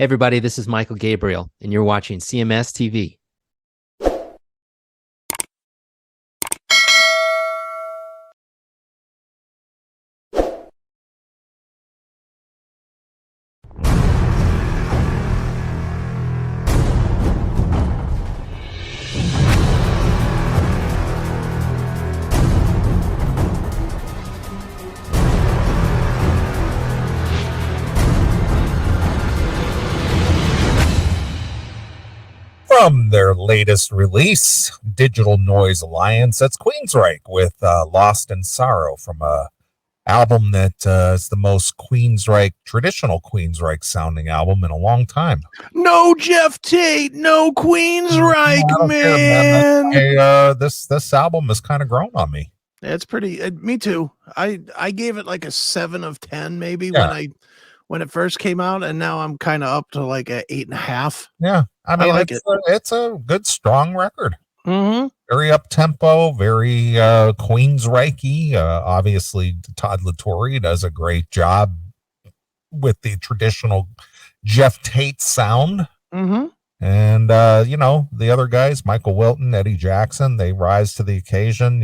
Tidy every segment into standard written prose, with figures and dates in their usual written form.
Hey everybody, this is Michael Gabriel, and you're watching CMS TV. From their latest release, Digital Noise Alliance, that's Queensryche with Lost in Sorrow from a album that is the most traditional Queensryche sounding album in a long time. No Jeff Tate, no Queensryche, man. This album has kind of grown on me. It's pretty. Me too. I gave it like a 7 of 10, maybe when it first came out, and now I'm kind of up to like a 8.5. Yeah, I mean, like it's a good, strong record. Mm-hmm. Very up tempo, very Queensryche. Obviously, Todd LaTorre does a great job with the traditional Jeff Tate sound. Mm-hmm. And the other guys, Michael Wilton, Eddie Jackson, they rise to the occasion.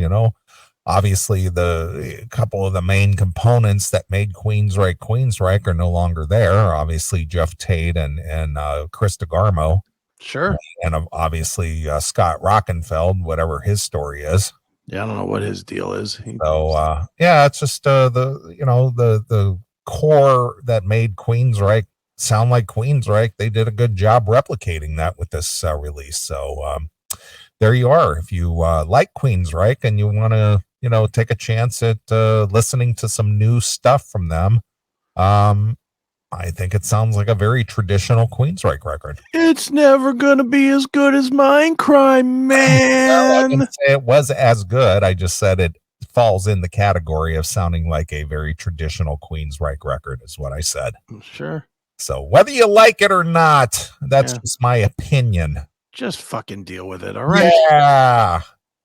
Obviously the couple of the main components that made Queensryche are no longer there. Obviously Jeff Tate and Chris DeGarmo. Sure. And obviously Scott Rockenfeld, whatever his story is. Yeah, I don't know what his deal is. It's just the core that made Queensryche sound like Queensryche. They did a good job replicating that with this release. So there you are. If you like Queensryche and you want to take a chance at listening to some new stuff from them, I think it sounds like a very traditional Queensryche record. It's never gonna be as good as Mindcrime, man. Well, I didn't say it was as good. I just said it falls in the category of sounding like a very traditional Queensryche record is what I said. Sure. So whether you like it or not, that's just my opinion. Just fucking deal with it, all right? Yeah.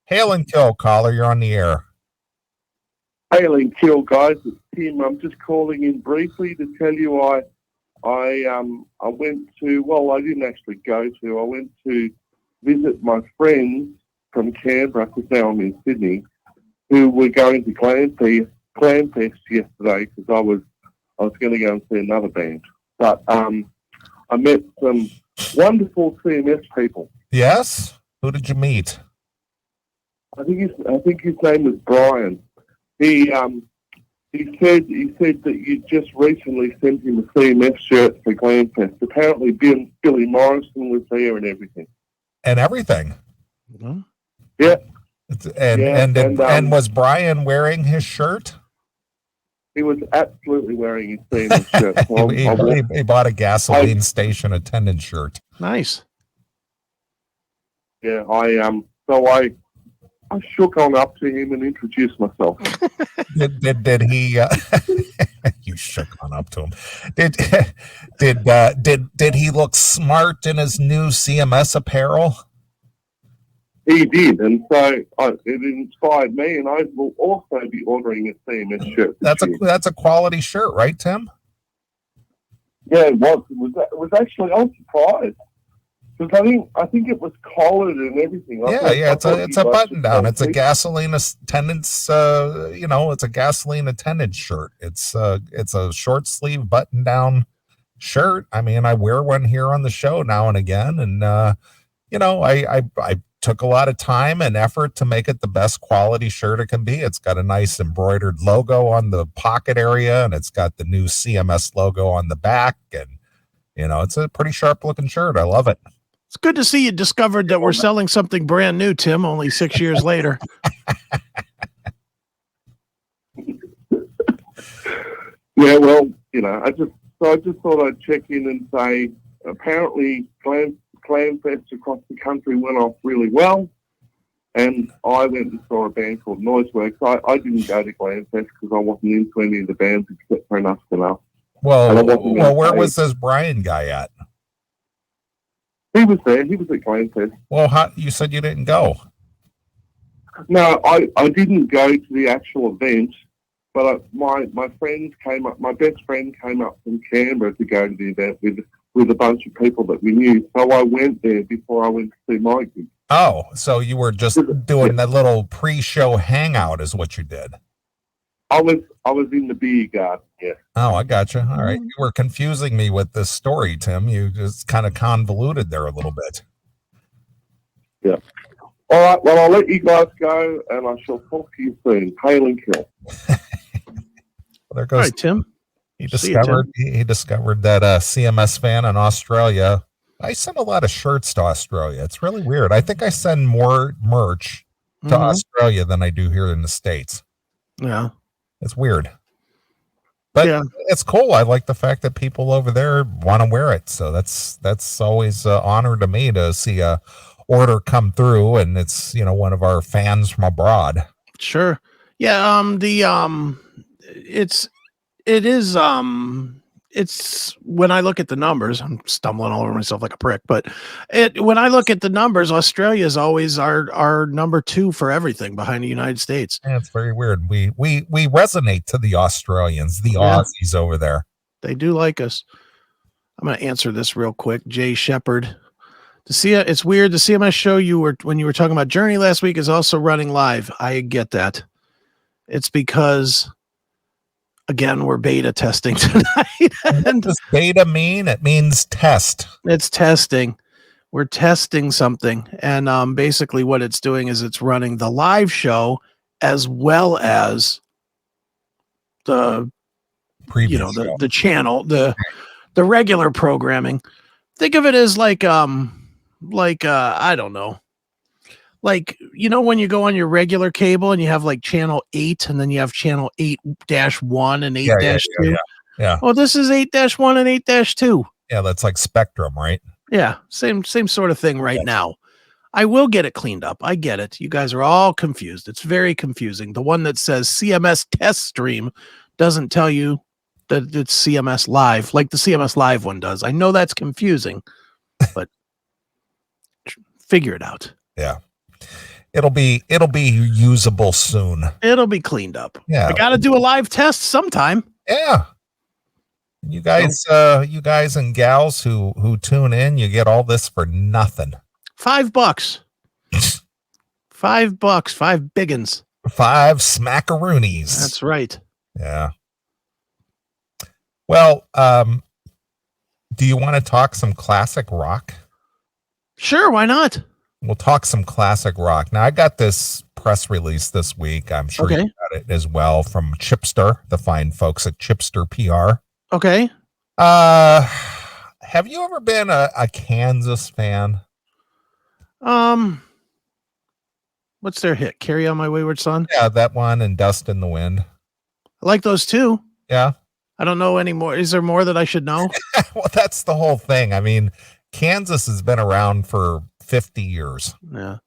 Hail and kill, caller. You're on the air. Hail and kill, guys. It's Tim. I'm just calling in briefly to tell you I went to, well, I didn't actually go to, I went to visit my friends from Canberra, because now I'm in Sydney, who were going to Glamfest yesterday, because I was going to go and see another band. But I met some wonderful CMS people. Yes? Who did you meet? I think his name was Brian. He said that you just recently sent him a CMS shirt for Glamfest. Apparently, Billy Morrison was there and everything. And everything. Mm-hmm. Yeah. And was Brian wearing his shirt? He was absolutely wearing his CMS shirt. So he bought a gasoline station attendant shirt. Nice. Yeah, I shook on up to him and introduced myself. Did he? You shook on up to him. Did he look smart in his new CMS apparel? He did, and so it inspired me, and I will also be ordering a CMS shirt. That's a quality shirt, right, Tim? Yeah, it was. It was actually. I was surprised. Because I think it was collared and everything. It's a button down. It's a gasoline attendance. It's a gasoline attendance shirt. It's a short sleeve button down shirt. I mean, I wear one here on the show now and again, and I took a lot of time and effort to make it the best quality shirt it can be. It's got a nice embroidered logo on the pocket area, and it's got the new CMS logo on the back, and it's a pretty sharp looking shirt. I love it. It's good to see you discovered that we're selling something brand new, Tim, only 6 years later. Yeah, well, I just thought I'd check in and say, apparently Glamfest across the country went off really well, and I went and saw a band called Noiseworks. I didn't go to Glamfest because I wasn't into any of the bands except for Enough to Know. Well, where was this Brian guy at? He was there. He was at Glamfest. Well, you said you didn't go. No, I didn't go to the actual event, but my friends came up. My best friend came up from Canberra to go to the event with a bunch of people that we knew. So I went there before I went to see my gig. Oh, so you were just doing that little pre-show hangout is what you did. I was in the beer garden, yeah. Oh, I gotcha. All right. You were confusing me with this story, Tim. You just kind of convoluted there a little bit. Yeah. All right, well, I'll let you guys go, and I shall talk to you soon. Hail and kill. Well, there goes All right, Tim. He discovered that CMS fan in Australia. I send a lot of shirts to Australia. It's really weird. I think I send more merch to Australia than I do here in the States. Yeah. It's weird. But it's cool. I like the fact that people over there want to wear it. So that's always an honor to me to see a order come through, and it's, one of our fans from abroad. Sure. Yeah, it's when I look at the numbers, I'm stumbling all over myself like a prick, but when I look at the numbers, Australia is always our number 2 for everything behind the United States. Yeah, it's very weird. We resonate to the Australians, the Aussies over there. They do like us. I'm going to answer this real quick. Jay Shepard. It's weird. The CMS show when you were talking about Journey last week is also running live. I get that. It's because, again, we're beta testing tonight. What does beta mean? It means test. It's testing. We're testing something. And basically what it's doing is it's running the live show as well as the previous the channel, the regular programming. Think of it as like I don't know. Like, when you go on your regular cable and you have like channel 8 and then you have channel 8-1 and 8-2. Yeah. Well, this is 8-1 and 8-2. Yeah, that's like Spectrum, right? Yeah, same sort of thing right now. I will get it cleaned up. I get it. You guys are all confused. It's very confusing. The one that says CMS test stream doesn't tell you that it's CMS live like the CMS live one does. I know that's confusing, but figure it out. Yeah. It'll be usable soon. It'll be cleaned up. Yeah. I got to do a live test sometime. Yeah. You guys and gals who tune in, you get all this for nothing. $5. $5. 5 biggins. 5 smackaroonies. That's right. Yeah. Well, do you want to talk some classic rock? Sure, why not? We'll talk some classic rock. Now, I got this press release this week. I'm sure you got it as well from Chipster, the fine folks at Chipster PR. Okay. Have you ever been a Kansas fan? What's their hit? Carry On My Wayward Son? Yeah, that one and Dust in the Wind. I like those too. Yeah. I don't know any more. Is there more that I should know? Well, that's the whole thing. I mean, Kansas has been around for 50 years. Yeah.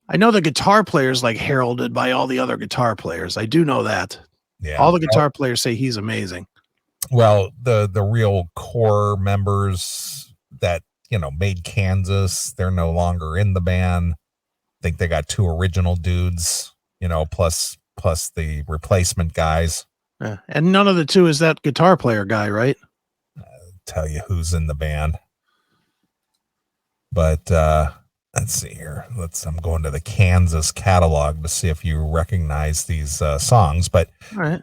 I know the guitar player's like heralded by all the other guitar players. I do know that. Yeah. All the guitar players say he's amazing. Well, the real core members that, made Kansas, they're no longer in the band. I think they got 2 original dudes, plus the replacement guys. Yeah. And none of the 2 is that guitar player guy, right? I'll tell you who's in the band. But let's see here. I'm going to the Kansas catalog to see if you recognize these songs. But all right.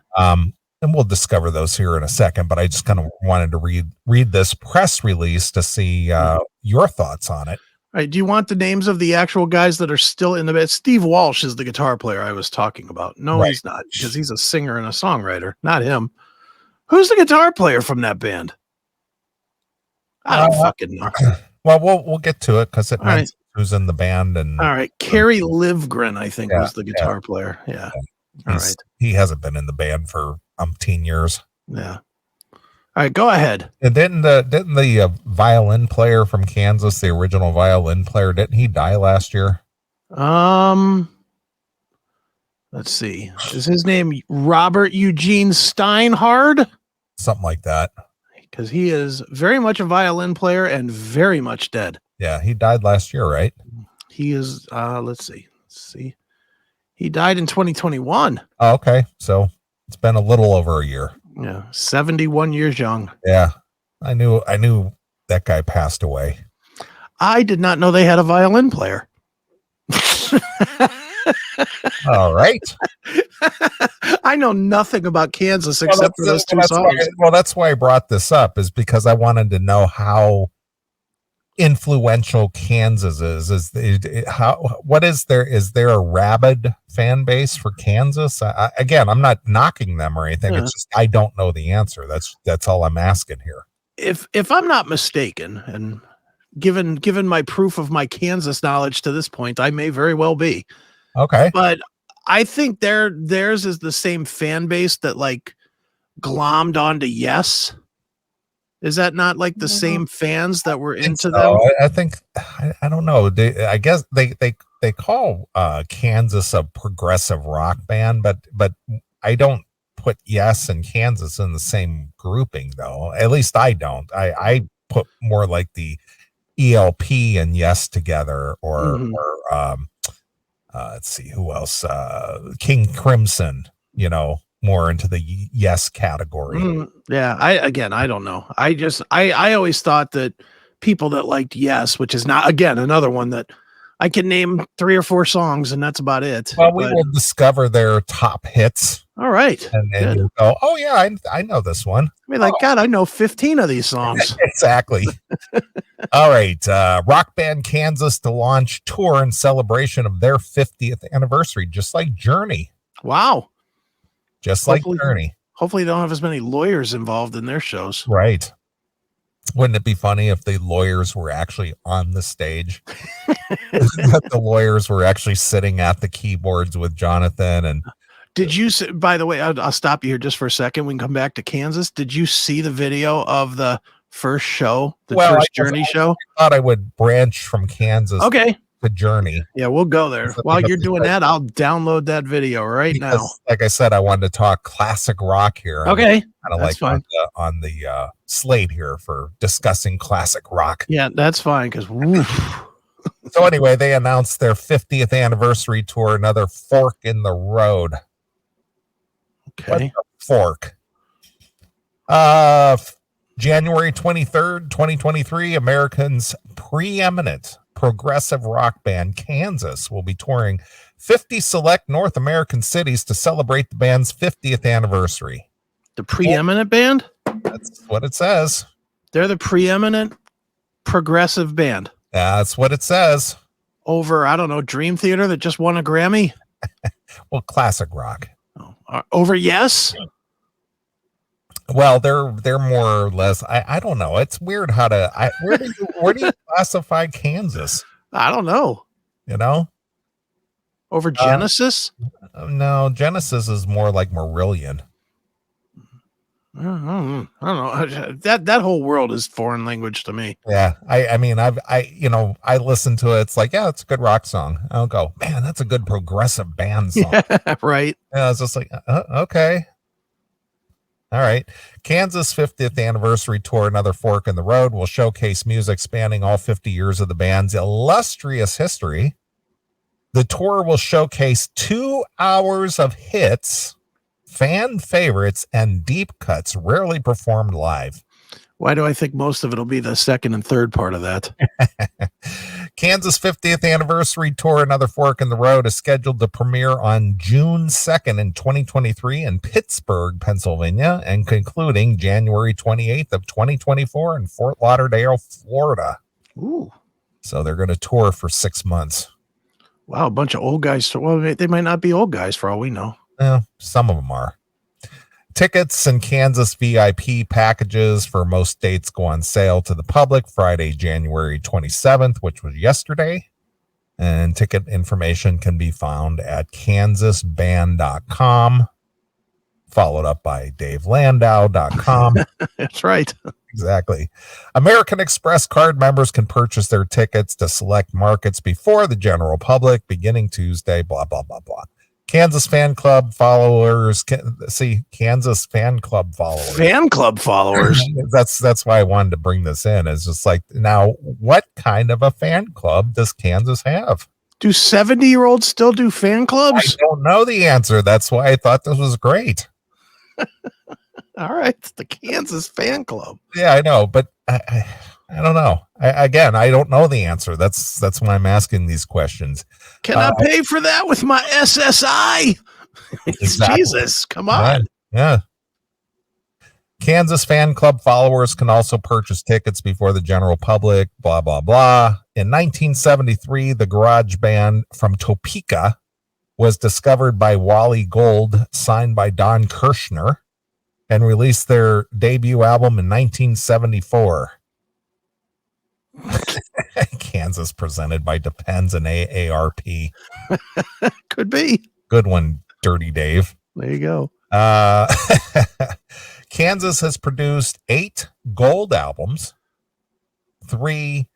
And we'll discover those here in a second. But I just kind of wanted to read this press release to see your thoughts on it. All right. Do you want the names of the actual guys that are still in the band? Steve Walsh is the guitar player I was talking about. No, right. He's not, because he's a singer and a songwriter. Not him. Who's the guitar player from that band? I don't fucking know. Well, we'll get to it because it mentions who's in the band. And all right, Kerry Livgren, I think, was the guitar player. Yeah. All right. He hasn't been in the band for umpteen years. Yeah. All right, go ahead. And didn't the violin player from Kansas, the original violin player, didn't he die last year? Let's see. Is his name Robert Eugene Steinhard? Something like that. Because he is very much a violin player and very much dead. Yeah, he died last year, right? He is, let's see. He died in 2021. Oh, okay. So it's been a little over a year. Yeah, 71 years young. Yeah. I knew that guy passed away. I did not know they had a violin player. All right. I know nothing about Kansas except for those two songs. That's why I brought this up, is because I wanted to know how influential Kansas is. Is there a rabid fan base for Kansas? Again, I'm not knocking them or anything. It's just I don't know the answer. That's all I'm asking here. If I'm not mistaken, and given my proof of my Kansas knowledge to this point, I may very well be. Okay. But I think theirs is the same fan base that like glommed onto Yes. Is that not like the same fans that were into them? I think I don't know. I guess they call Kansas a progressive rock band, but I don't put Yes and Kansas in the same grouping, though. At least I don't. I put more like the ELP and Yes together, or let's see who else. King Crimson, more into the Yes category. Yeah, I don't know. I always thought that people that liked Yes, which is not, again, another one that I can name 3 or 4 songs and that's about it. Well, we will discover their top hits. All right. And you'll go, oh yeah, I know this one. I mean, God, I know 15 of these songs. Exactly. All right. Rock Band Kansas to launch tour in celebration of their 50th anniversary, just like Journey. Wow. Just like Journey. Hopefully they don't have as many lawyers involved in their shows. Right. Wouldn't it be funny if the lawyers were actually on the stage? That the lawyers were actually sitting at the keyboards with Jonathan. And did you see, by the way, I'll stop you here just for a second. We can come back to Kansas. Did you see the video of the first show, first Journey show? I thought I would branch from Kansas. Okay. The Journey. Yeah, we'll go there. While you're doing that, I'll download that video now. Like I said, I wanted to talk classic rock here. Okay, kind of like fine. on the slate here for discussing classic rock. Yeah, that's fine. Because so anyway, they announced their 50th anniversary tour, another fork in the road. Okay, fork. January 23rd, 2023, Americans' preeminent progressive rock band Kansas will be touring 50 select North American cities to celebrate the band's 50th anniversary. The preeminent band? That's what it says. They're the preeminent progressive band. That's what it says. Over, I don't know, Dream Theater that just won a Grammy? Well, classic rock. Over Yes? Well, they're more or less. I don't know. It's weird how to. Where do you classify Kansas? I don't know. Over Genesis? No, Genesis is more like Marillion. I don't know. That whole world is foreign language to me. Yeah, I mean, I listen to it. It's like, yeah, it's a good rock song. I'll go, man, that's a good progressive band song. Yeah, right. Yeah, it's just like, okay. All right. Kansas 50th anniversary tour, another fork in the road, will showcase music spanning all 50 years of the band's illustrious history. The tour will showcase 2 hours of hits, fan favorites, and deep cuts rarely performed live. Why do I think most of it will be the second and third part of that? Kansas 50th anniversary tour, another fork in the road, is scheduled to premiere on June 2nd in 2023 in Pittsburgh, Pennsylvania, and concluding January 28th of 2024 in Fort Lauderdale, Florida. Ooh. So they're going to tour for 6 months. Wow, a bunch of old guys. Well, they might not be old guys for all we know. Some of them are. Tickets and Kansas VIP packages for most dates go on sale to the public Friday, January 27th, which was yesterday. And ticket information can be found at kansasband.com, followed up by davelandau.com. That's right. Exactly. American Express card members can purchase their tickets to select markets before the general public beginning Tuesday, blah, blah, blah, blah. Kansas fan club followers Kansas fan club followers. Fan club followers. That's why I wanted to bring this in. It's just like, now, what kind of a fan club does Kansas have? Do 70-year-olds still do fan clubs? I don't know the answer. That's why I thought this was great. All right, it's the Kansas fan club. Yeah, I know, but I I don't know. I don't know the answer. That's why I'm asking these questions. Can I pay for that with my SSI? Exactly. Jesus, come on. Yeah. Kansas fan club followers can also purchase tickets before the general public, blah, blah, blah. In 1973, the garage band from Topeka was discovered by Wally Gold, signed by Don Kirshner, and released their debut album in 1974. Kansas presented by Depends and AARP. Could be. Good one, Dirty Dave. There you go. Kansas has produced 8 gold albums, 3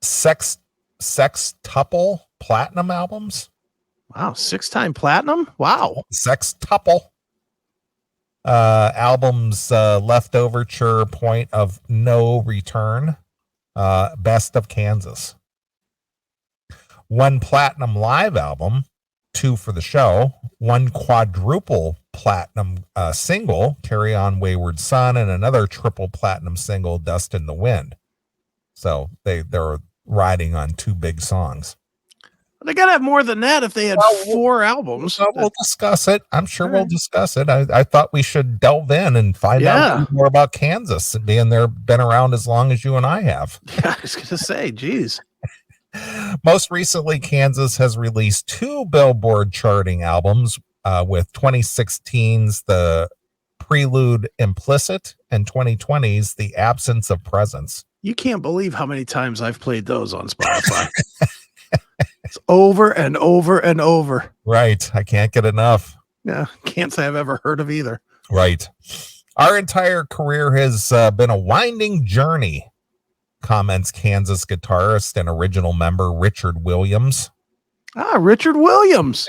sextuple platinum albums. Wow, 6-time platinum? Wow. Sextuple albums, Leftoverture, Point of No Return, Best of Kansas. 1 platinum live album, 2 for the show, 1 quadruple platinum single, Carry On Wayward Son, and another triple platinum single, Dust in the Wind. So they're riding on 2 big songs. They got to have more than that if they had 4 albums. We'll discuss it. I'm sure we'll discuss it. I thought we should delve in and find out more about Kansas, being there, been around as long as you and I have. Yeah, I was going to say, geez. Most recently, Kansas has released 2 Billboard charting albums, with 2016's The Prelude Implicit and 2020's The Absence of Presence. You can't believe how many times I've played those on Spotify. It's over and over and over. Right. I can't get enough. Yeah. Can't say I've ever heard of either. Right. Our entire career has been a winding journey, comments Kansas guitarist and original member Richard Williams. Richard Williams.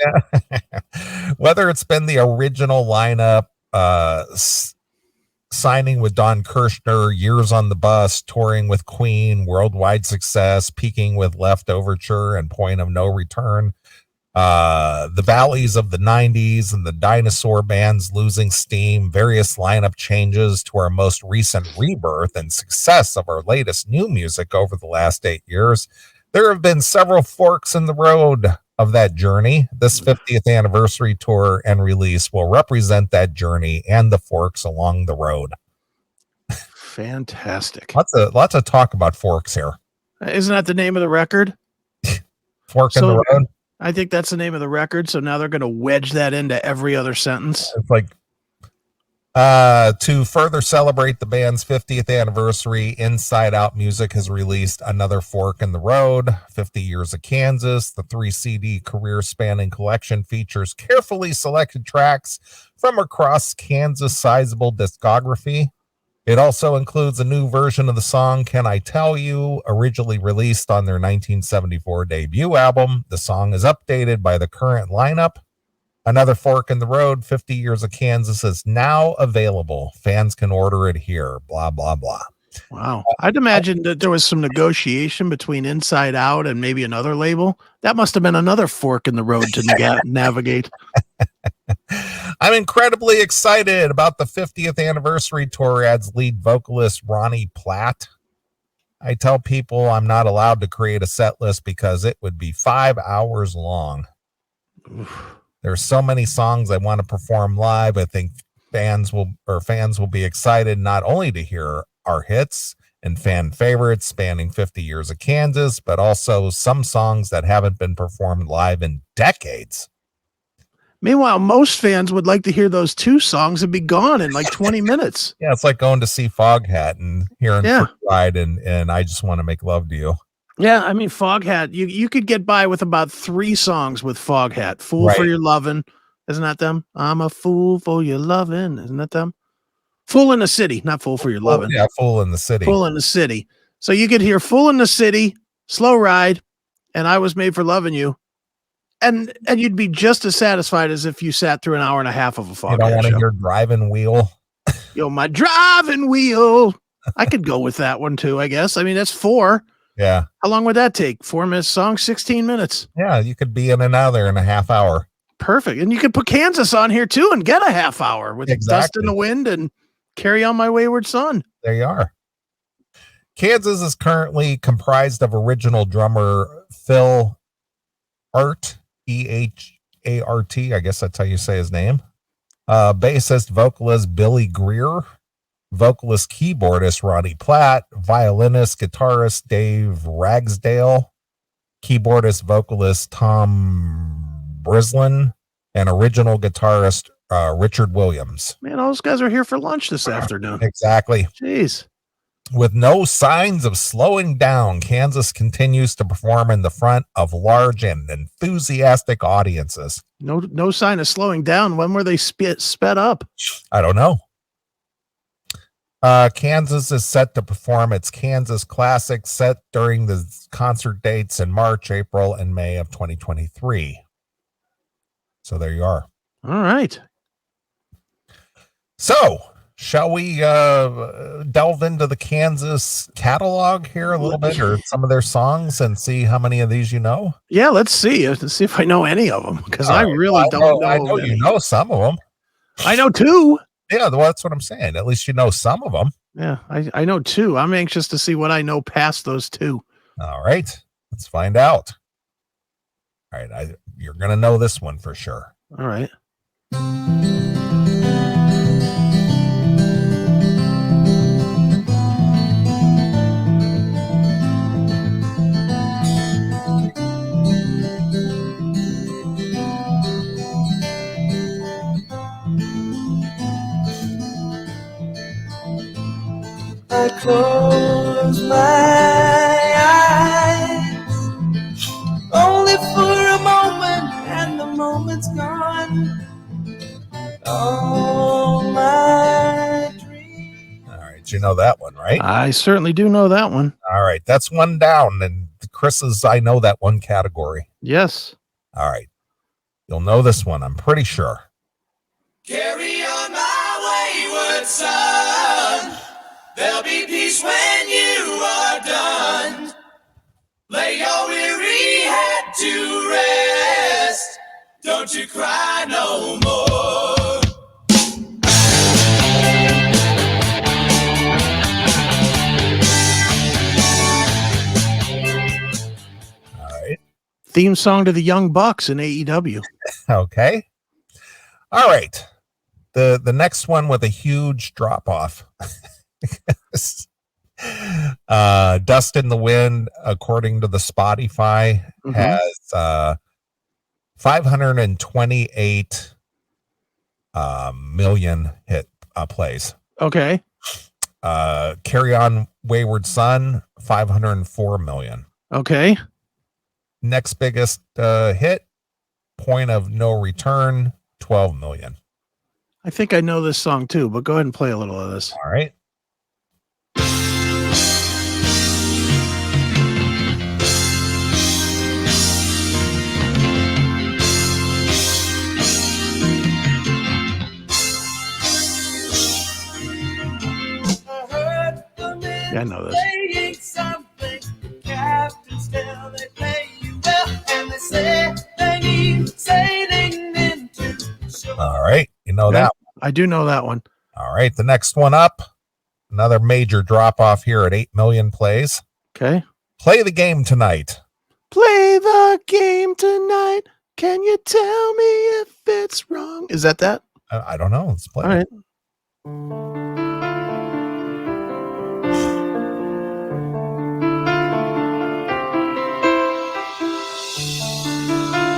Whether it's been the original lineup, signing with Don Kirshner, years on the bus, touring with Queen, worldwide success, peaking with Leftoverture and Point of No Return, the valleys of the 90s and the dinosaur bands losing steam, various lineup changes to our most recent rebirth and success of our latest new music over the last 8 years. There have been several forks in the road of that journey. This 50th anniversary tour and release will represent that journey and the forks along the road. Fantastic. Lots of talk about forks here. Isn't that the name of the record? Fork in the road? I think that's the name of the record. So now they're going to wedge that into every other sentence. It's like, to further celebrate the band's 50th anniversary, Inside Out Music has released another fork in the road, 50 Years of Kansas. The 3 CD career-spanning collection features carefully selected tracks from across Kansas' sizable discography. It also includes a new version of the song Can I Tell You, originally released on their 1974 debut album. The song is updated by the current lineup. Another fork in the road, 50 Years of Kansas, is now available. Fans can order it here, blah, blah, blah. Wow. I'd imagine that there was some negotiation between Inside Out and maybe another label. That must have been another fork in the road to navigate. I'm incredibly excited about the 50th anniversary tour, adds lead vocalist Ronnie Platt. I tell people I'm not allowed to create a set list because it would be 5 hours long. Oof. There's so many songs I want to perform live. I think fans will be excited not only to hear our hits and fan favorites spanning 50 years of Kansas, but also some songs that haven't been performed live in decades. Meanwhile, most fans would like to hear those 2 songs and be gone in like 20 minutes. Yeah, it's like going to see Foghat and hearing Ride and I Just Want to Make Love to You. Yeah, I mean, Foghat, you could get by with about 3 songs with Foghat. Fool for Your Lovin'. Isn't that them? I'm a fool for your lovin'. Isn't that them? Fool in the City, not Fool for Your Lovin'. Yeah, Fool in the City. Fool in the City. So you could hear Fool in the City, Slow Ride, and I Was Made for Loving You. And you'd be just as satisfied as if you sat through an hour and a half of a Foghat show. You don't want to hear Driving Wheel? Yo, my driving wheel. I could go with that one too, I guess. I mean, that's 4. Yeah. How long would that take? 4-minute song, 16 minutes. Yeah, you could be in another in a half hour. Perfect. And you could put Kansas on here too and get a half hour with Dust in the Wind and Carry On My Wayward Son. There you are. Kansas is currently comprised of original drummer Phil Art, Ehart. I guess that's how you say his name. Bassist, vocalist Billy Greer, vocalist, keyboardist Ronnie Platt, violinist, guitarist Dave Ragsdale, keyboardist, vocalist Tom Brislin, and original guitarist Richard Williams. Man, all those guys are here for lunch this afternoon. Exactly. Jeez. With no signs of slowing down, Kansas continues to perform in the front of large and enthusiastic audiences. No sign of slowing down. When were they sped up? I don't know. Kansas is set to perform its Kansas Classic set during the concert dates in March, April, and May of 2023. So there you are. All right. So, shall we delve into the Kansas catalog here a little bit, or some of their songs, and see how many of these you know? Yeah, let's see. Let's see if I know any of them, because I really don't know. I know you know some of them. I know two. Yeah, well, that's what I'm saying. At least you know some of them. Yeah, I know two. I'm anxious to see what I know past those two. All right, let's find out. All right, you're going to know this one for sure. All right. I close my eyes only for a moment, and the moment's gone. All my dreams. All right, you know that one, right? I certainly do know that one. All right, that's one down, and Chris's I know that one category. Yes. All right, you'll know this one, I'm pretty sure. Carry on my wayward son. There'll be peace when you are done. Lay your weary head to rest. Don't you cry no more. All right. Theme song to the Young Bucks in AEW. Okay. All right. The next one with a huge drop off. Dust in the Wind, according to the Spotify, has 528 million hit plays. Okay. Carry On Wayward Son, 504 million. Okay. Next biggest hit, Point of No Return, 12 million. I think I know this song too, but go ahead and play a little of this. All right. Yeah, I know this. All right. You know that one. I do know that one. All right. The next one up, another major drop off here at 8 million plays. Okay. Play the Game Tonight. Play the game tonight. Can you tell me if it's wrong? Is that? I don't know. Let's play. All right.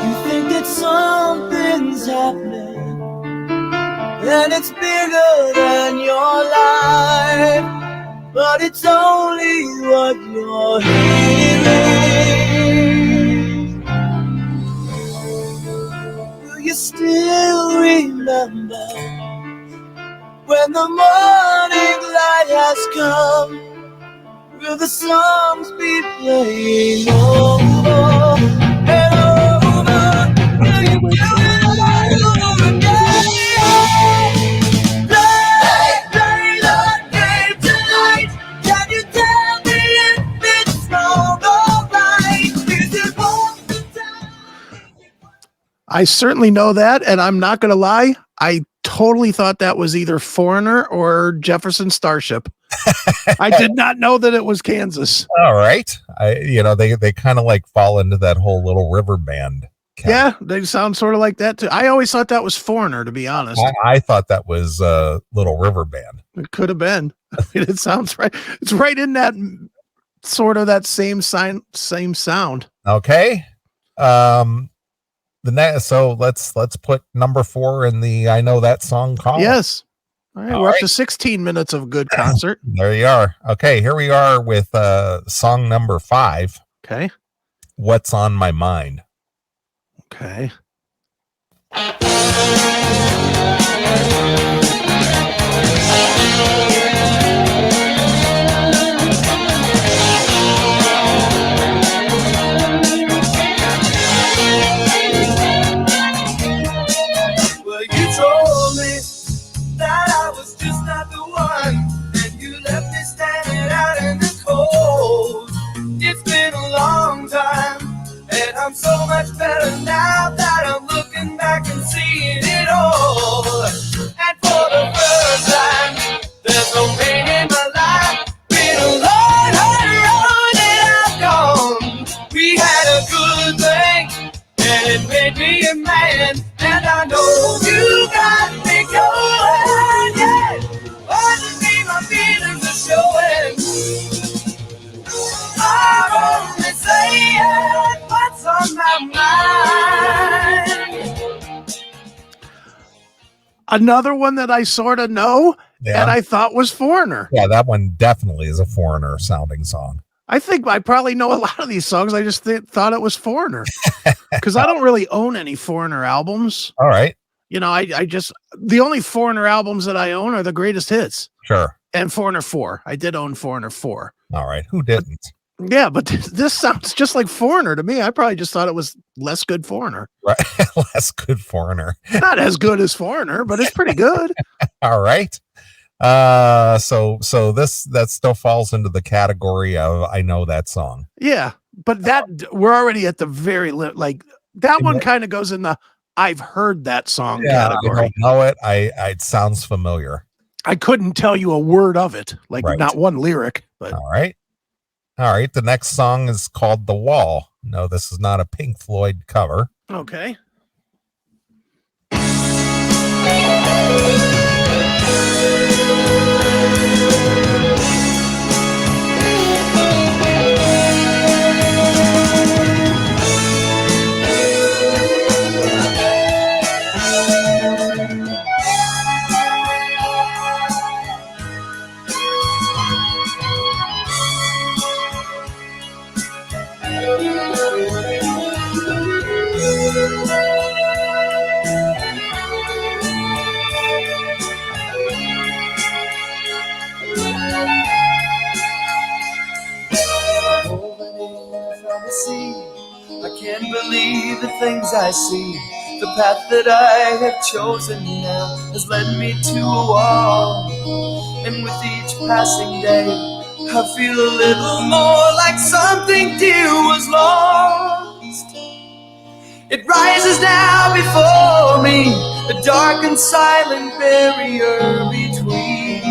You think that something's happening, and it's bigger than your life, but it's only what you're hearing. Do you still remember when the morning light has come? Will the songs be playing over and over? Will you do it all again? Play the game tonight. Can you tell me if it's wrong or right? Is it worth the time? I certainly know that, and I'm not going to lie. I totally thought that was either Foreigner or Jefferson Starship. I did not know that it was Kansas. All right. They kind of like fall into that whole Little River Band. Yeah, they sound sort of like that too. I always thought that was Foreigner, to be honest. I thought that was Little River Band. It could have been. It sounds right. It's right in that sort of that same sound. Okay. So let's put number 4 in the I Know That Song column. Yes. All right, we're up to 16 minutes of good concert. There you are. Okay, here we are with song number 5. Okay. What's on My Mind? Okay. Well, you told me that I was just not the one, and you left me standing out in the cold. It's been a long time, and I'm so much better now that I'm looking back and seeing it all. And for the first time, there's no pain in my life. Been a long, hard road that I've gone. We had a good thing, and it made me a man. And I know you got me going, yeah. Watching me, my feelings are showing. I'm only saying what's on my mind. Another one that I sort of know and I thought was Foreigner. Yeah, that one definitely is a Foreigner sounding song. I think I probably know a lot of these songs. I just thought it was Foreigner because I don't really own any Foreigner albums. All right. You know, I just, the only Foreigner albums that I own are the greatest hits Sure. and Foreigner 4. I did own Foreigner 4. All right. Who didn't? Yeah, but this sounds just like Foreigner to me. I probably just thought it was less good Foreigner. Right. Less good Foreigner. Not as good as Foreigner, but it's pretty good. All right. So that still falls into the category of I Know That Song. Yeah, but that we're already at the very like that one kind of goes in the I've heard that song category. I don't know it. It sounds familiar. I couldn't tell you a word of it, like not one lyric. But all right. The next song is called The Wall. No, this is not a Pink Floyd cover. Okay. I can't believe the things I see. The path that I have chosen now has led me to a wall. And with each passing day, I feel a little more like something dear was lost. It rises now before me, a dark and silent barrier between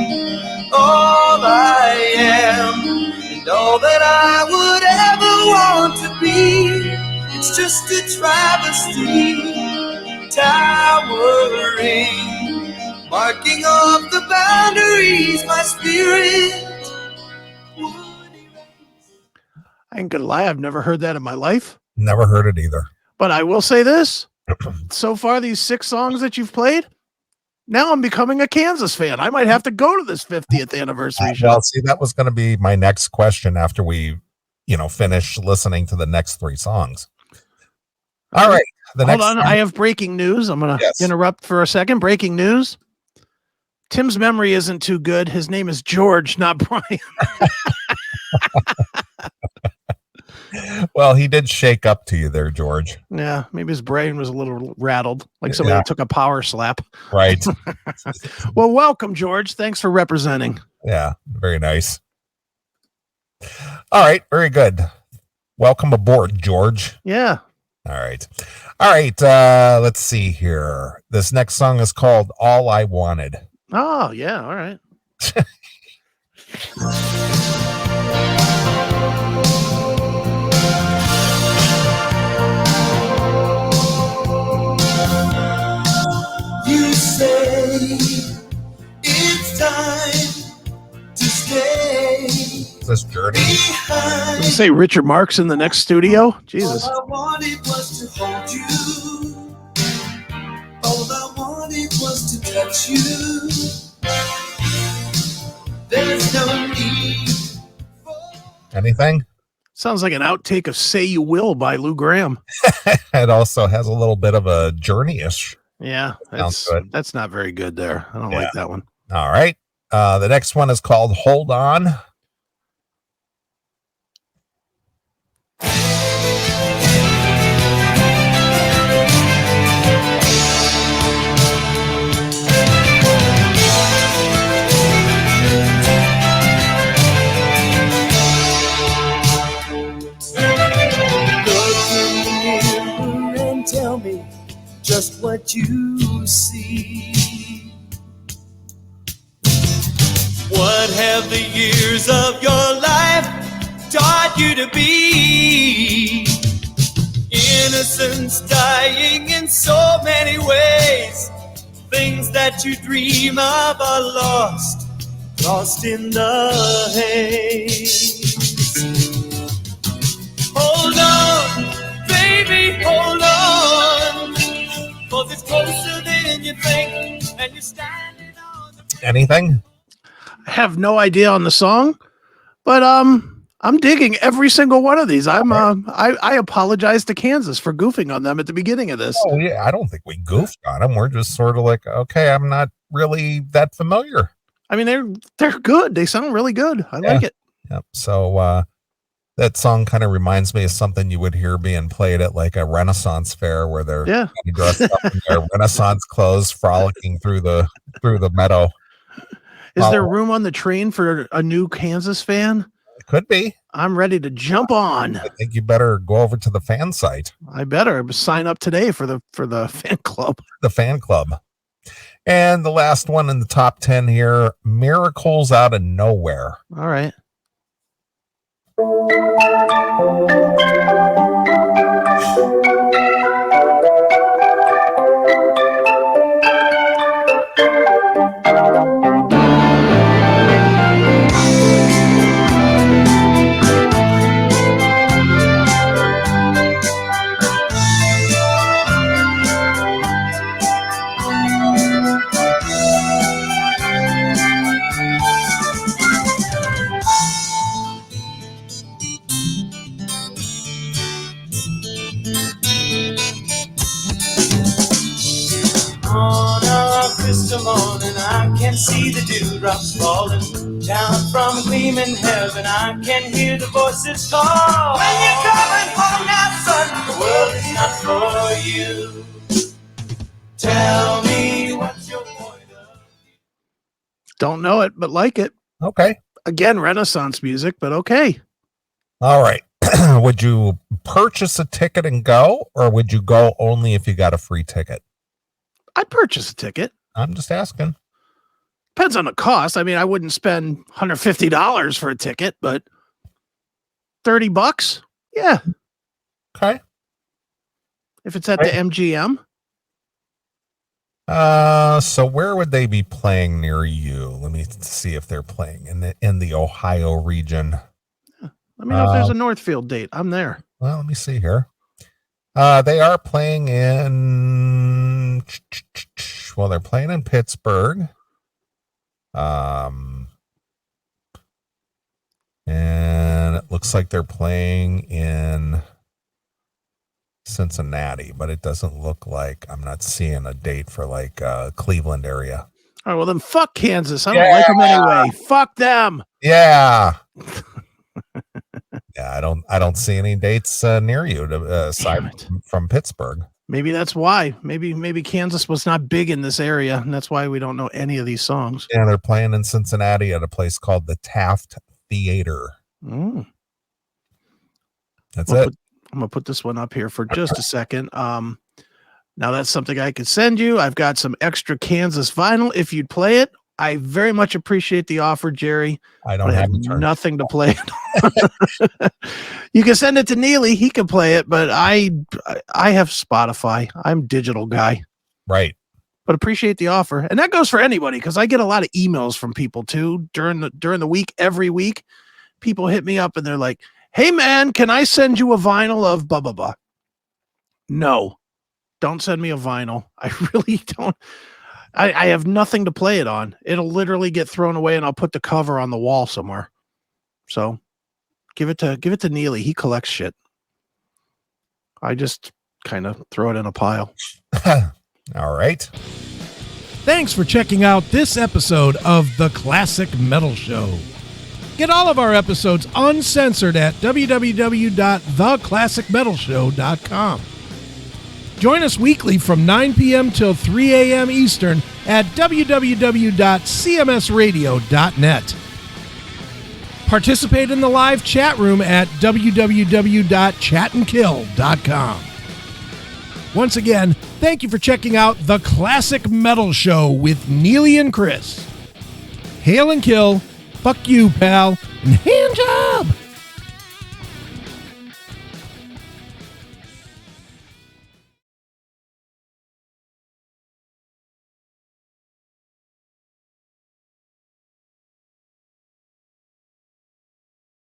all I am and all that I would ever want to be. It's just a travesty, towering, marking off the boundaries my spirit would erase. I ain't gonna lie, I've never heard that in my life. Never heard it either. But I will say this. So far, these 6 songs that you've played, now I'm becoming a Kansas fan. I might have to go to this 50th anniversary show. Well, see, that was going to be my next question after we, finish listening to the next 3 songs. All right. Hold on. I have breaking news. I'm going to interrupt for a second. Breaking news. Tim's memory isn't too good. His name is George, not Brian. Well, he did shake up to you there, George. Yeah, maybe his brain was a little rattled, like somebody took a power slap. Right. Well, welcome, George. Thanks for representing. Yeah, very nice. All right, very good. Welcome aboard, George. Yeah. All right. All right. Let's see here. This next song is called All I Wanted. Oh, yeah. All right. You say it's time to stay Is this Journey? behind. Does it say Richard Marx in the next studio? Jesus. All I wanted was to hold you. All I wanted was to touch you. There's no need for Anything? Sounds like an outtake of Say You Will by Lou Graham. It also has a little bit of a Journey-ish. Yeah, Sounds good. that's not very good there. I don't Yeah. like that one. All right. The next one is called Hold On. look in the mirror and tell me just what you see. What have the years of your life taught you to be? Innocence dying in so many ways. Things that you dream of are lost, lost in the haze. Hold on, baby, hold on, 'cause it's closer than you think, and you're standing on the... Anything? I have no idea on the song, but I'm digging every single one of these. I apologize to Kansas for goofing on them at the beginning of this. Oh, yeah. I don't think we goofed on them. We're just sort of like, okay, I'm not really that familiar. I mean, they're good. They sound really good. I like it. Yep. So that song kind of reminds me of something you would hear being played at like a Renaissance fair where they're Yeah. dressed up in their Renaissance clothes, frolicking through the meadow. Is there room on the train for a new Kansas fan? It could be. I'm ready to jump on. I think you better go over to the fan site, I better sign up today for the fan club. the fan club. And the last one in the top 10 here, Miracles Out of Nowhere. All right. On a crystal morning, I can see the dewdrops falling down from a gleaming heaven. I can hear the voices call. When you're coming home now, son, the world is not for you. Tell me what's your point of view. Don't know it, but like it. Okay. Again, Renaissance music, but okay. All right. Would you purchase a ticket and go, or would you go only if you got a free ticket? I'd purchase a ticket. I'm just asking. Depends on the cost. I mean, I wouldn't spend $150 for a ticket, but $30? Yeah. Okay. If it's at the MGM. So where would they be playing near you? Let me see if they're playing in the Ohio region. Let me know if there's a Northfield date. I'm there. Well, let me see here. They are playing in, well, they're playing in Pittsburgh. And it looks like they're playing in Cincinnati, but it doesn't look like, I'm not seeing a date for like Cleveland area. All right, well then fuck Kansas. I don't like them anyway. Fuck them. Yeah. Yeah, I don't see any dates near you to aside from Pittsburgh. Maybe that's why. Maybe Kansas was not big in this area, and that's why we don't know any of these songs. Yeah, they're playing in Cincinnati at a place called the Taft Theater. Mm. That's it. I'm going to put this one up here for just a second. Now that's something I could send you. I've got some extra Kansas vinyl if you'd play it. I very much appreciate the offer, Jerry. I don't have nothing to play it. You can send it to Neely. He can play it, but I have Spotify. I'm a digital guy. Right. But appreciate the offer. And that goes for anybody, because I get a lot of emails from people too during the week. Every week, people hit me up and they're like, hey man, can I send you a vinyl of blah, blah, blah? No, don't send me a vinyl. I really don't. I have nothing to play it on. It'll literally get thrown away and I'll put the cover on the wall somewhere. So give it to Neely. He collects shit. I just kind of throw it in a pile. All right. Thanks for checking out this episode of The Classic Metal Show. Get all of our episodes uncensored at www.theclassicmetalshow.com. Join us weekly from 9 p.m. till 3 a.m. Eastern at www.cmsradio.net. Participate in the live chat room at www.chatandkill.com. Once again, thank you for checking out The Classic Metal Show with Neely and Chris. Hail and kill, fuck you, pal, and hand job.